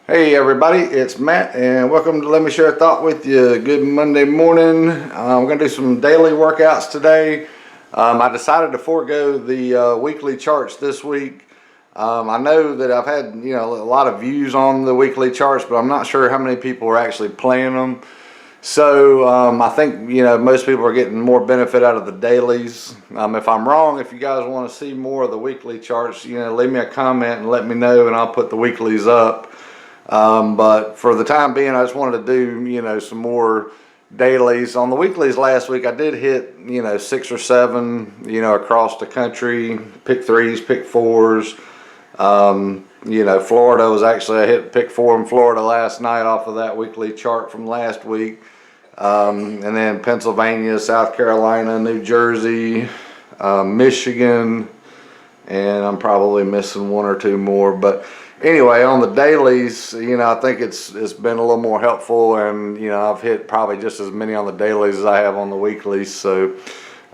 Hey everybody, it's Matt and welcome to Let Me Share a Thought with you. Good Monday morning. We're going to do some daily workouts today. I decided to forego the weekly charts this week. I know that I've had a lot of views on the weekly charts, but I'm not sure how many people are actually playing them. So I think most people are getting more benefit out of the dailies. If I'm wrong, if you guys want to see more of the weekly charts, leave me a comment and let me know, and I'll put the weeklies up. But for the time being, I just wanted to do, some more dailies. On the weeklies last week, I did hit, 6 or 7, across the country, pick threes, pick fours. Florida was actually, I hit pick 4 in Florida last night off of that weekly chart from last week. And then Pennsylvania, South Carolina, New Jersey, Michigan, and I'm probably missing 1 or 2 more, but anyway, on the dailies, I think it's been a little more helpful, and I've hit probably just as many on the dailies as I have on the weeklies. So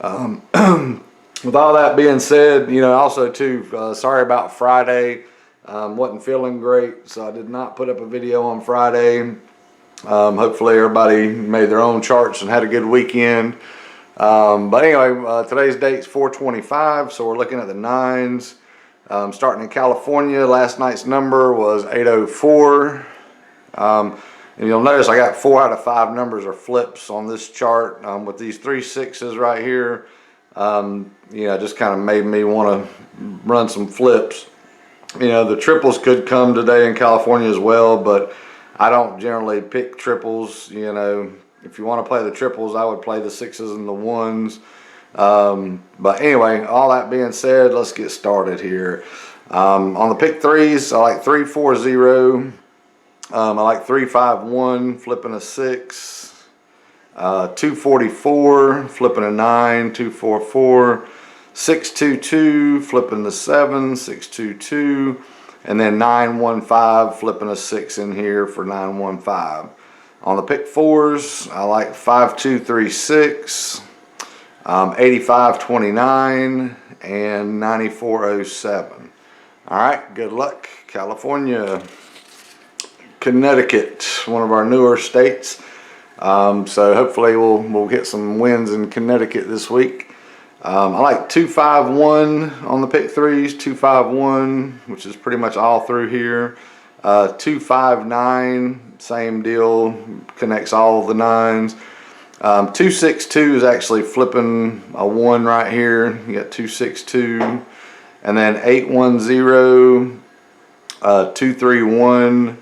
with all that being said, also too, sorry about Friday. Wasn't feeling great, so I did not put up a video on Friday. Hopefully everybody made their own charts and had a good weekend. But anyway, today's date's 4/25, so we're looking at the 9s. Starting in California, last night's number was 804. And you'll notice I got 4 out of 5 numbers are flips on this chart. With these 3 6s right here, just kind of made me want to run some flips. The triples could come today in California as well, but I don't generally pick triples. If you want to play the triples, I would play the 6s and the 1s. But anyway, all that being said, let's get started here. On the pick threes, I like 3-4-0. I like 3-5-1, flipping a 6. 2-44, flipping a 9. 2-4-4. 6-2-2, flipping the 7. 6-2-2. And then 9-1-5, flipping a 6 in here for 9-1-5. On the pick fours, I like 5-2-3-6. 85-29 and 94-07. All right, good luck. California, Connecticut, one of our newer states. So hopefully we'll get some wins in Connecticut this week. I like 2-5-1 on the pick threes, 2-5-1, which is pretty much all through here. 2-5-9, same deal, connects all of the 9s. 2-6-2 is actually flipping a 1 right here. You got 2-6-2, and then 8-1-0, 2-3-1, and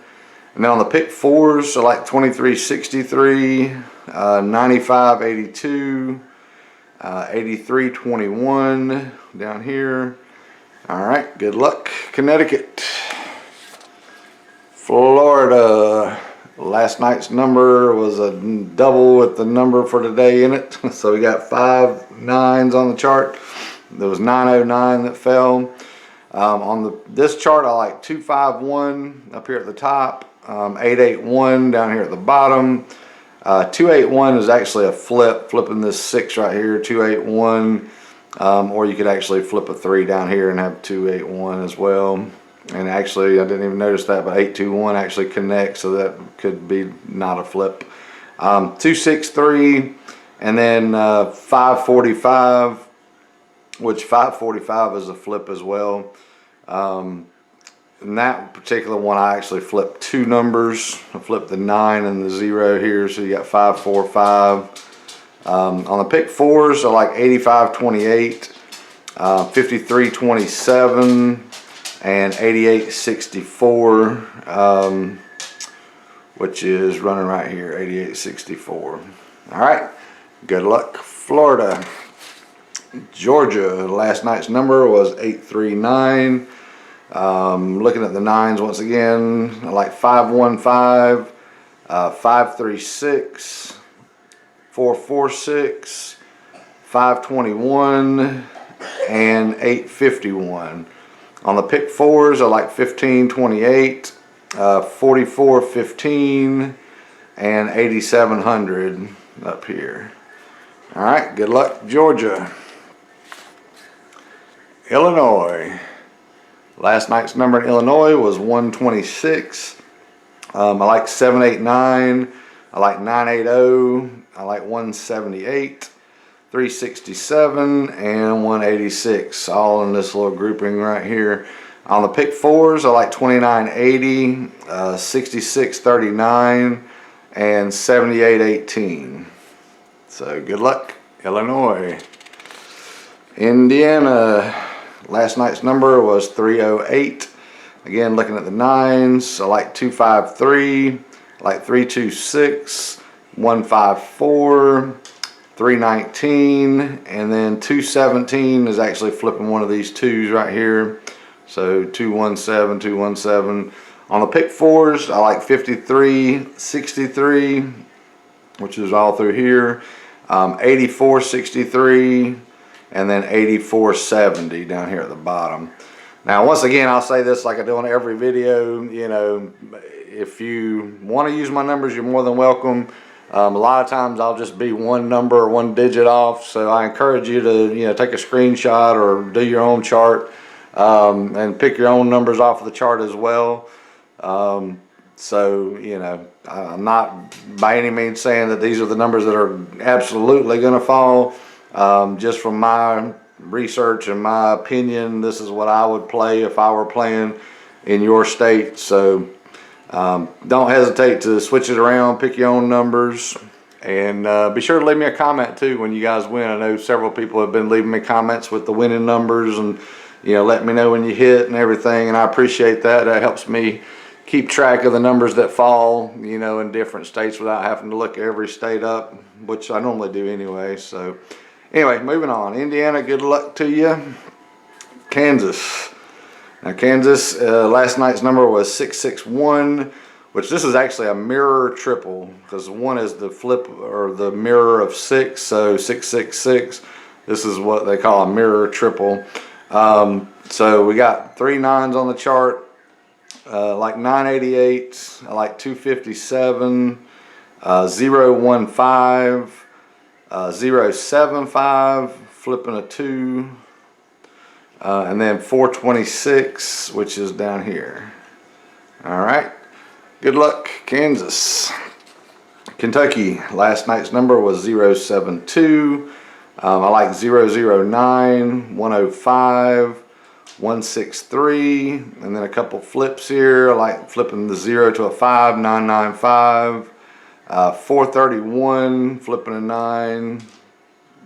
then on the pick fours, so like 23-63, 95-82, 83-21 down here. All right, good luck, Connecticut. Florida. Last night's number was a double with the number for today in it. So we got 5 9s on the chart. There was 909 that fell. On this chart, I like 2-5-1 up here at the top, 8-8-1 down here at the bottom. 2-8-1 is actually a flip, flipping this 6 right here, 2-8-1. Or you could actually flip a 3 down here and have 2-8-1 as well. And actually, I didn't even notice that, but 8-2-1 actually connects, so that could be not a flip. 2-6-3, and then 5-45, which 5-45 is a flip as well. In that particular one, I actually flipped 2 numbers. I flipped the 9 and the 0 here, so you got 5-4-5. On the pick fours, I like 85-28, 53-27. and 88-64, which is running right here, 88-64. All right, good luck, Florida. Georgia, last night's number was 839. Looking at the 9s once again, I like 515, 536, 446, 521, and 851. On the pick fours, I like 1528, 4415, and 8700 up here. All right, good luck, Georgia. Illinois. Last night's number in Illinois was 126. I like 789. I like 980. I like 178, 367, and 186. All in this little grouping right here. On the pick fours, I like 2980, 6639, and 7818. So good luck, Illinois. Indiana, last night's number was 308. Again, looking at the nines, I like 253, I like 326, 154, 319, and then 217 is actually flipping one of these twos right here. So 217, 217. On the pick fours, I like 53, 63, which is all through here, 84, 63, and then 84, 70 down here at the bottom. Now, once again, I'll say this like I do on every video, you know, if you want to use my numbers, you're more than welcome. A lot of times I'll just be one number or one digit off, so I encourage you to, you know, take a screenshot or do your own chart, and pick your own numbers off of the chart as well. So, you know, I'm not by any means saying that these are the numbers that are absolutely going to fall. Just from my research and my opinion, this is what I would play if I were playing in your state. So don't hesitate to switch it around, pick your own numbers, and be sure to leave me a comment too when you guys win. I know several people have been leaving me comments with the winning numbers, and you know, let me know when you hit and everything, and I appreciate that. That helps me keep track of the numbers that fall, you know, in different states without having to look every state up, which I normally do anyway. So anyway, moving on. Indiana, good luck to you. Kansas. Now Kansas, last night's number was 661, which this is actually a mirror triple, because one is the flip or the mirror of 6, so 666. This is what they call a mirror triple. So we got 3 nines on the chart. Like 988, I like 257, 015, 075, flipping a 2, and then 426, which is down here. All right, good luck, Kansas. Kentucky, last night's number was 072. I like 009, 105, 163, and then a couple flips here. I like flipping the 0 to a 5, 995, 431, flipping a 9.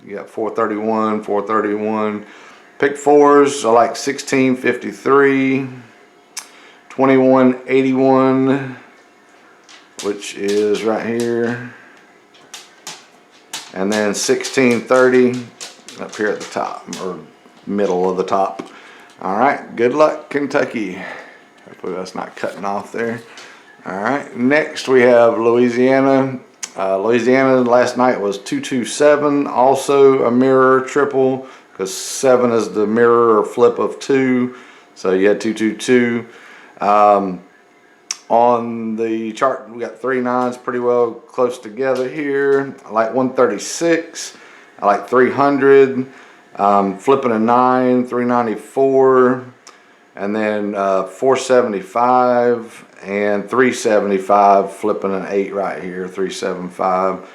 You got 431, 431. Pick fours, I like 1653, 2181, which is right here, and then 1630 up here at the top, or middle of the top. All right, good luck, Kentucky. Hopefully that's not cutting off there. All right, next we have Louisiana. Louisiana last night was 227, also a mirror triple, because 7 is the mirror or flip of 2, so you had 222. On the chart, we got 3 nines pretty well close together here. I like 136, I like 300. Flipping a 9, 394, and then 475 and 375, flipping an 8 right here, 375.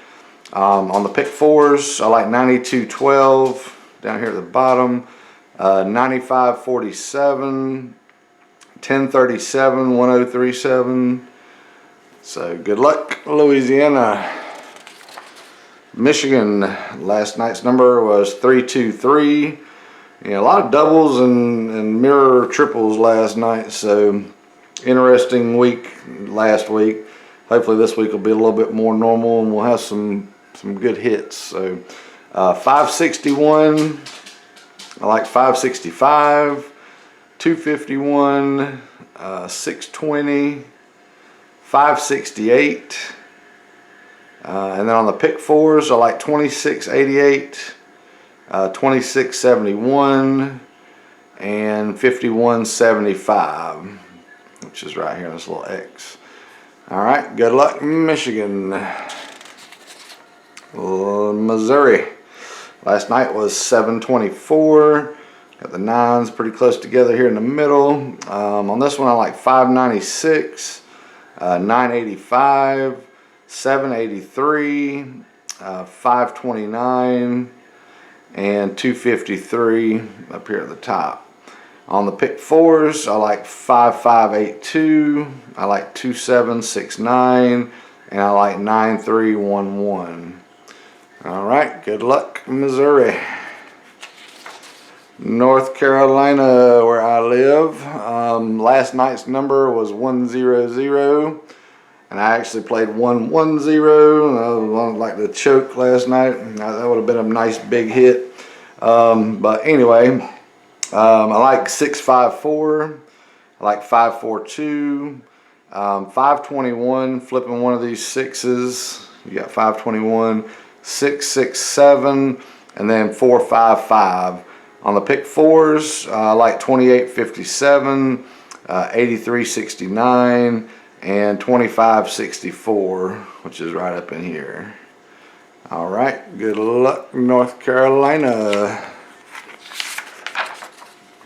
On the pick fours, I like 9212 down here at the bottom, 9547, 1037, 1037. So good luck, Louisiana. Michigan, last night's number was 323. You know, a lot of doubles and mirror triples last night, so interesting week last week. Hopefully this week will be a little bit more normal and we'll have some good hits. So 561, I like 565, 251, 620, 568. And then on the pick fours, I like 2688, 2671, and 5175, which is right here in this little X. All right, good luck, Michigan. Missouri, last night was 724. Got the nines pretty close together here in the middle. On this one, I like 596, 985, 783, 529, and 253 up here at the top. On the pick fours, I like 5582, I like 2769, and I like 9311. All right, good luck, Missouri. North Carolina, where I live. Last night's number was 100, and I actually played 110. I was like the choke last night. That would have been a nice big hit. But anyway, I like 654. I like 542. 521. Flipping one of these sixes. You got 521, 667, and then 455. On the pick fours, I like 2857, 8369, and 2564, which is right up in here. All right, good luck, North Carolina.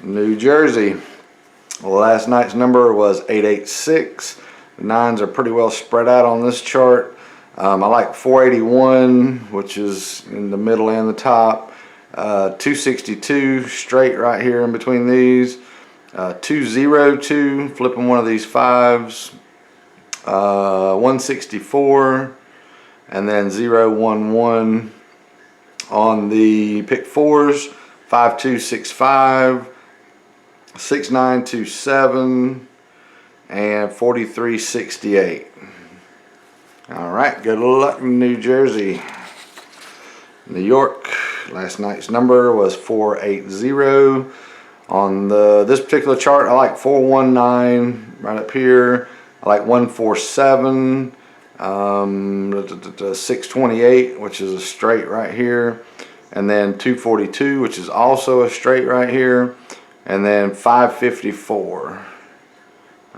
New Jersey. Well, last night's number was 886. The nines are pretty well spread out on this chart. I like 481, which is in the middle and the top. 262 straight right here in between these. 202, flipping one of these fives. 164, and then 011 on the pick fours. 5265, 6927, and 4368. All right, good luck, New Jersey. New York, last night's number was 480. On this particular chart, I like 419 right up here. I like 147, 628, which is a straight right here, and then 242, which is also a straight right here, and then 554.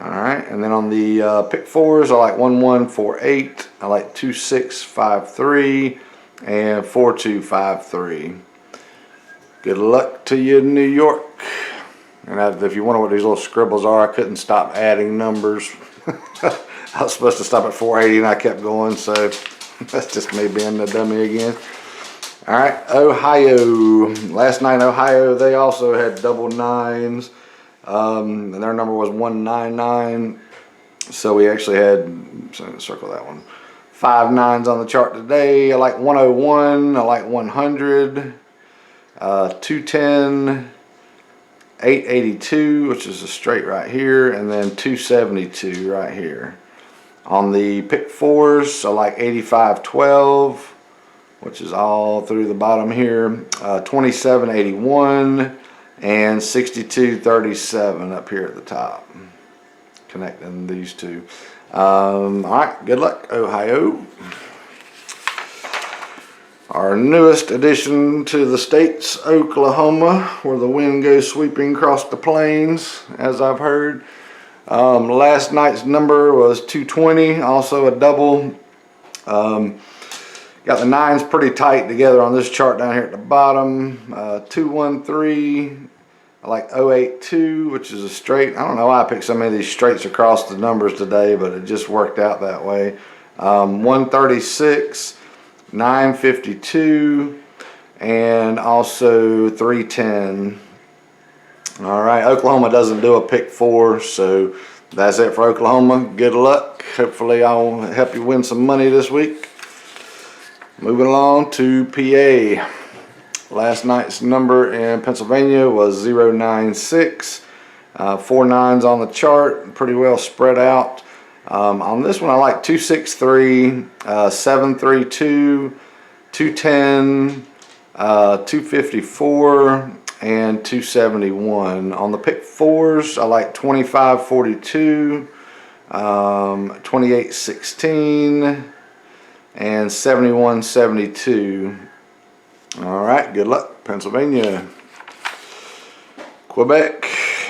All right, and then on the pick fours, I like 1148, I like 2653, and 4253. Good luck to you, New York. And if you wonder what these little scribbles are, I couldn't stop adding numbers. I was supposed to stop at 480 and I kept going, so that's just me being the dummy again. All right, Ohio. Last night, Ohio, they also had double nines. And their number was 199. So we actually had, so circle that one, 5 nines on the chart today. I like 101, I like 100, 210, 882, which is a straight right here, and then 272 right here. On the pick fours, I like 8512, which is all through the bottom here, 2781, and 6237 up here at the top, connecting these two. All right, good luck, Ohio. Our newest addition to the states, Oklahoma, where the wind goes sweeping across the plains, as I've heard. Last night's number was 220, also a double. Got the nines pretty tight together on this chart down here at the bottom. 213, I like 082, which is a straight. I don't know why I picked so many of these straights across the numbers today, but it just worked out that way. 136, 952, and also 310. All right, Oklahoma doesn't do a pick four, so that's it for Oklahoma. Good luck. Hopefully I'll help you win some money this week. Moving along to PA. Last night's number in Pennsylvania was 096. 4 nines on the chart, pretty well spread out. On this one, I like 263, 732, 210, 254, and 271. On the pick fours, I like 2542, 2816, and 7172. All right, good luck, Pennsylvania. Quebec,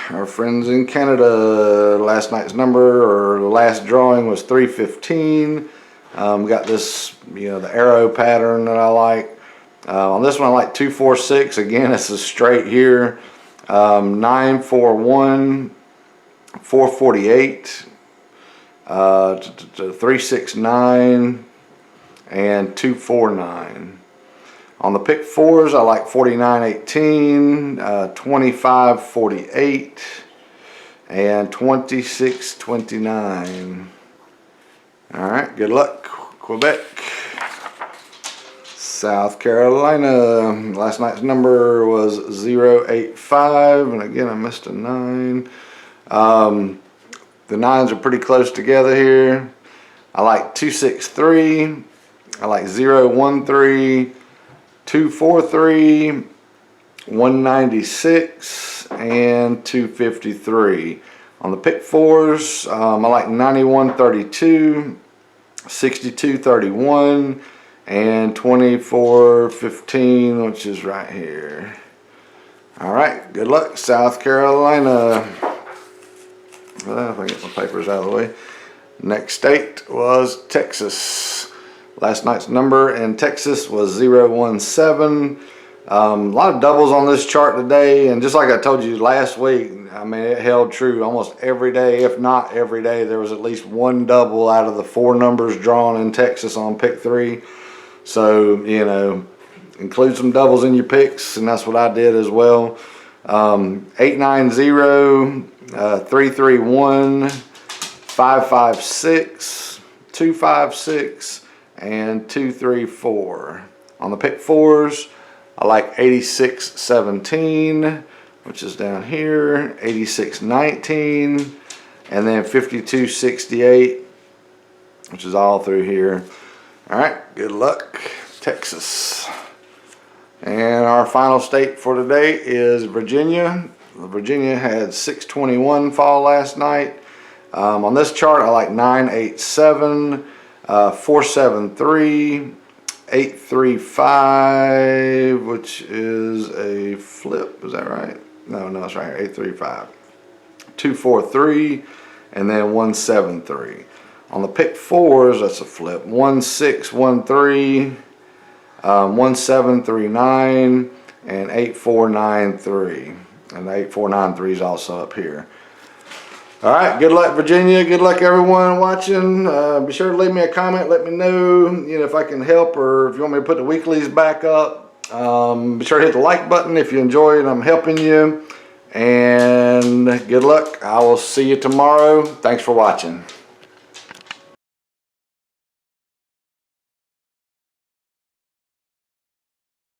our friends in Canada, last night's number, or the last drawing, was 315. Got this, the arrow pattern that I like. On this one, I like 246. Again, it's a straight here. 941, 448, 369, and 249. On the pick fours, I like 4918, 2548, and 2629. All right, good luck, Quebec. South Carolina, last night's number was 085, and again I missed a 9. The 9s are pretty close together here. I like 263, I like 013, 243, 196, and 253. On the pick fours, I like 9132, 6231, and 2415, which is right here. All right, good luck, South Carolina. Well, if I get my papers out of the way. Next state was Texas. Last night's number in Texas was 017. A lot of doubles on this chart today, and just like I told you last week, I mean, it held true almost every day, if not every day. There was at least one double out of the 4 numbers drawn in Texas on pick 3. So, you know, include some doubles in your picks, and that's what I did as well. 890, 331, 556, 256, and 234. On the pick fours, I like 8617, which is down here, 8619, and then 5268, which is all through here. All right, good luck, Texas. And our final state for today is Virginia. Virginia had 621 fall last night. On this chart, I like 987, 473, 835, which is a flip. Is that right? No, it's right here. 835, 243, and then 173. On the pick fours, that's a flip. 1613, 1739, and 8493. And the 8493 is also up here. All right, good luck, Virginia. Good luck, everyone watching. Be sure to leave me a comment. Let me know, if I can help, or if you want me to put the weeklies back up. Be sure to hit the like button if you enjoy it. I'm helping you. And good luck. I will see you tomorrow. Thanks for watching.